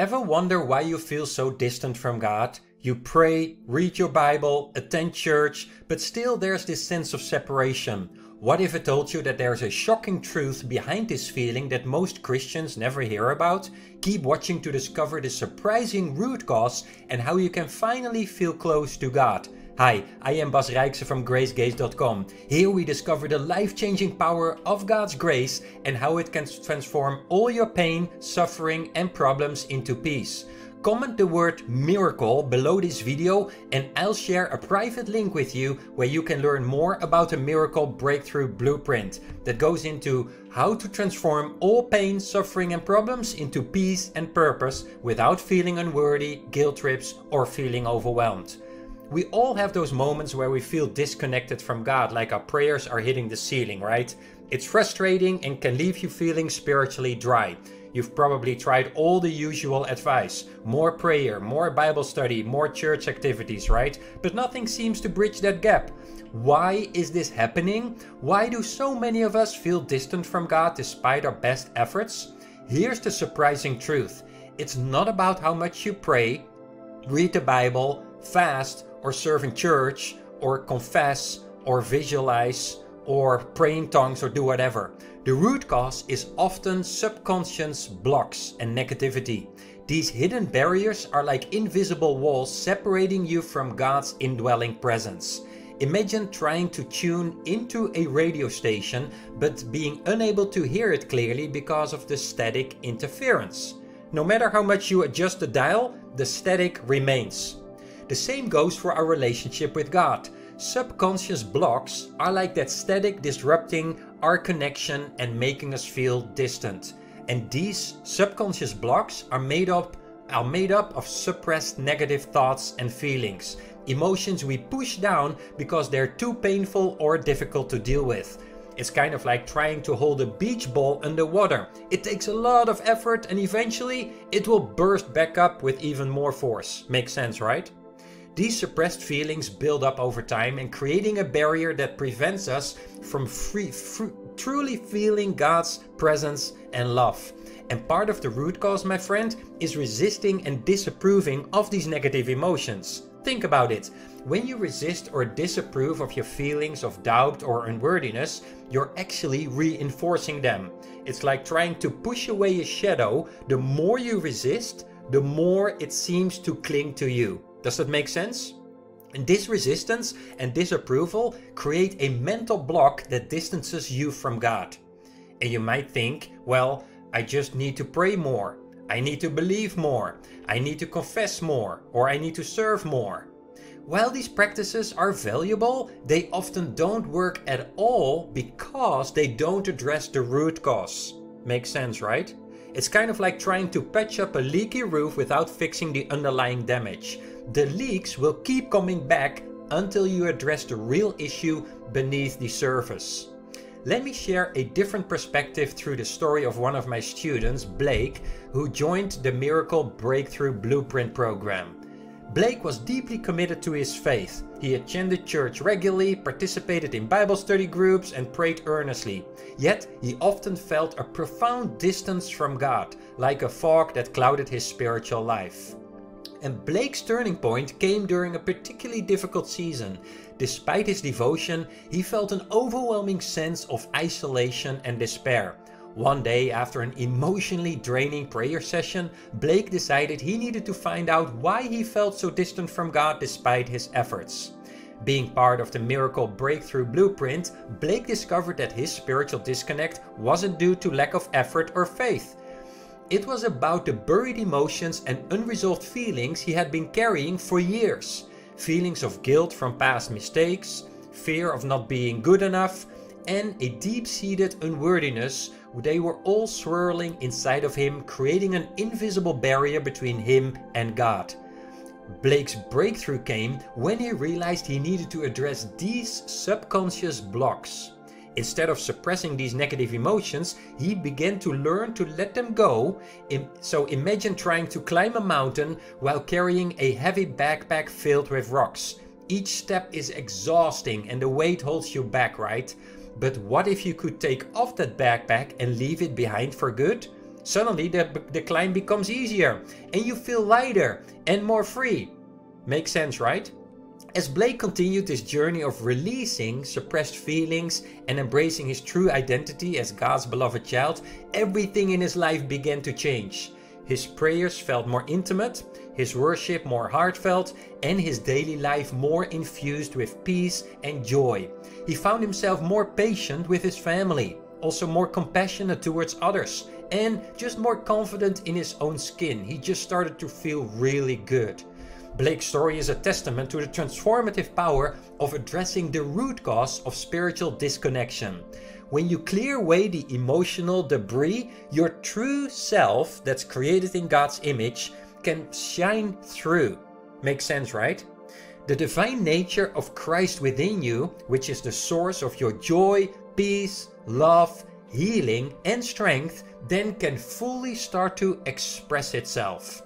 Ever wonder why you feel so distant from God? You pray, read your Bible, attend church, but still there's this sense of separation. What if I told you that there's a shocking truth behind this feeling that most Christians never hear about? Keep watching to discover the surprising root cause and how you can finally feel close to God. Hi, I am Bas Rijkse from GraceGaze.com. Here we discover the life-changing power of God's grace and how it can transform all your pain, suffering and problems into peace. Comment the word miracle below this video and I'll share a private link with you where you can learn more about the miracle breakthrough blueprint that goes into how to transform all pain, suffering and problems into peace and purpose without feeling unworthy, guilt trips or feeling overwhelmed. We all have those moments where we feel disconnected from God, like our prayers are hitting the ceiling, right? It's frustrating and can leave you feeling spiritually dry. You've probably tried all the usual advice. More prayer, more Bible study, more church activities, right? But nothing seems to bridge that gap. Why is this happening? Why do so many of us feel distant from God despite our best efforts? Here's the surprising truth. It's not about how much you pray, read the Bible, fast, or serve in church, or confess, or visualize, or pray in tongues, or do whatever. The root cause is often subconscious blocks and negativity. These hidden barriers are like invisible walls separating you from God's indwelling presence. Imagine trying to tune into a radio station, but being unable to hear it clearly because of the static interference. No matter how much you adjust the dial, the static remains. The same goes for our relationship with God. Subconscious blocks are like that static disrupting our connection and making us feel distant. And these subconscious blocks are made up of suppressed negative thoughts and feelings. Emotions we push down because they're too painful or difficult to deal with. It's kind of like trying to hold a beach ball underwater. It takes a lot of effort and eventually it will burst back up with even more force. Makes sense, right? These suppressed feelings build up over time and creating a barrier that prevents us from truly feeling God's presence and love. And part of the root cause, my friend, is resisting and disapproving of these negative emotions. Think about it. When you resist or disapprove of your feelings of doubt or unworthiness, you're actually reinforcing them. It's like trying to push away a shadow. The more you resist, the more it seems to cling to you. Does that make sense? And this resistance and disapproval create a mental block that distances you from God. And you might think, well, I just need to pray more. I need to believe more. I need to confess more. Or I need to serve more. While these practices are valuable, they often don't work at all because they don't address the root cause. Makes sense, right? It's kind of like trying to patch up a leaky roof without fixing the underlying damage. The leaks will keep coming back until you address the real issue beneath the surface. Let me share a different perspective through the story of one of my students, Blake, who joined the Miracle Breakthrough Blueprint program. Blake was deeply committed to his faith. He attended church regularly, participated in Bible study groups and prayed earnestly. Yet he often felt a profound distance from God, like a fog that clouded his spiritual life. And Blake's turning point came during a particularly difficult season. Despite his devotion, he felt an overwhelming sense of isolation and despair. One day, after an emotionally draining prayer session, Blake decided he needed to find out why he felt so distant from God despite his efforts. Being part of the Miracle Breakthrough Blueprint, Blake discovered that his spiritual disconnect wasn't due to lack of effort or faith. It was about the buried emotions and unresolved feelings he had been carrying for years. Feelings of guilt from past mistakes, fear of not being good enough, and a deep-seated unworthiness. They were all swirling inside of him, creating an invisible barrier between him and God. Blake's breakthrough came when he realized he needed to address these subconscious blocks. Instead of suppressing these negative emotions, he began to learn to let them go. So imagine trying to climb a mountain while carrying a heavy backpack filled with rocks. Each step is exhausting and the weight holds you back, right? But what if you could take off that backpack and leave it behind for good? Suddenly the climb becomes easier and you feel lighter and more free. Makes sense, right? As Blake continued his journey of releasing suppressed feelings and embracing his true identity as God's beloved child, everything in his life began to change. His prayers felt more intimate, his worship more heartfelt, and his daily life more infused with peace and joy. He found himself more patient with his family, also more compassionate towards others, and just more confident in his own skin. He just started to feel really good. Blake's story is a testament to the transformative power of addressing the root cause of spiritual disconnection. When you clear away the emotional debris, your true self that's created in God's image can shine through. Makes sense, right? The divine nature of Christ within you, which is the source of your joy, peace, love, healing, and strength, then can fully start to express itself.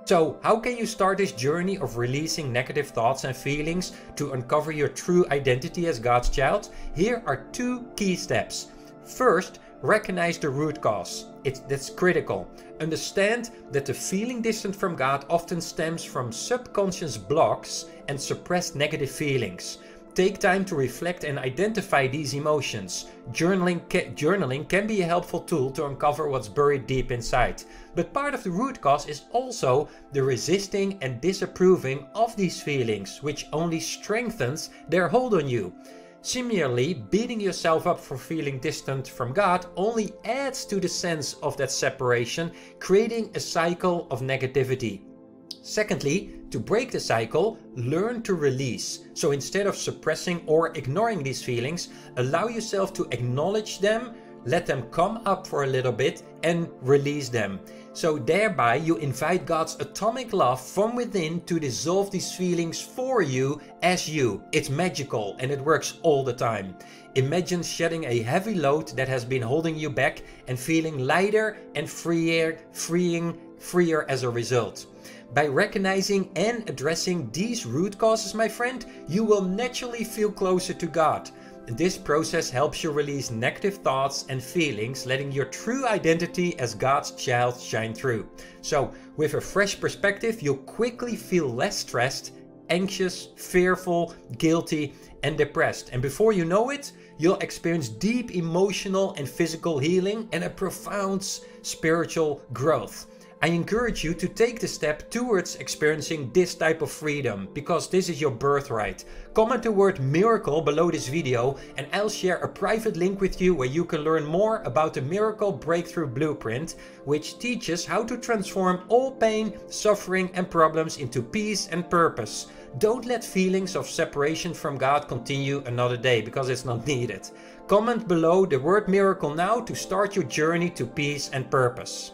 So, how can you start this journey of releasing negative thoughts and feelings to uncover your true identity as God's child? Here are 2 key steps. First, recognize the root cause. That's critical. Understand that the feeling distant from God often stems from subconscious blocks and suppressed negative feelings. Take time to reflect and identify these emotions. Journaling can be a helpful tool to uncover what's buried deep inside. But part of the root cause is also the resisting and disapproving of these feelings, which only strengthens their hold on you. Similarly, beating yourself up for feeling distant from God only adds to the sense of that separation, creating a cycle of negativity. Secondly, to break the cycle, learn to release. So instead of suppressing or ignoring these feelings, allow yourself to acknowledge them, let them come up for a little bit and release them. So thereby you invite God's atomic love from within to dissolve these feelings for you as you. It's magical and it works all the time. Imagine shedding a heavy load that has been holding you back and feeling lighter and freer as a result. By recognizing and addressing these root causes, my friend, you will naturally feel closer to God. This process helps you release negative thoughts and feelings, letting your true identity as God's child shine through. So, with a fresh perspective, you'll quickly feel less stressed, anxious, fearful, guilty, and depressed. And before you know it, you'll experience deep emotional and physical healing and a profound spiritual growth. I encourage you to take the step towards experiencing this type of freedom, because this is your birthright. Comment the word miracle below this video and I'll share a private link with you where you can learn more about the Miracle Breakthrough Blueprint, which teaches how to transform all pain, suffering and problems into peace and purpose. Don't let feelings of separation from God continue another day, because it's not needed. Comment below the word miracle now to start your journey to peace and purpose.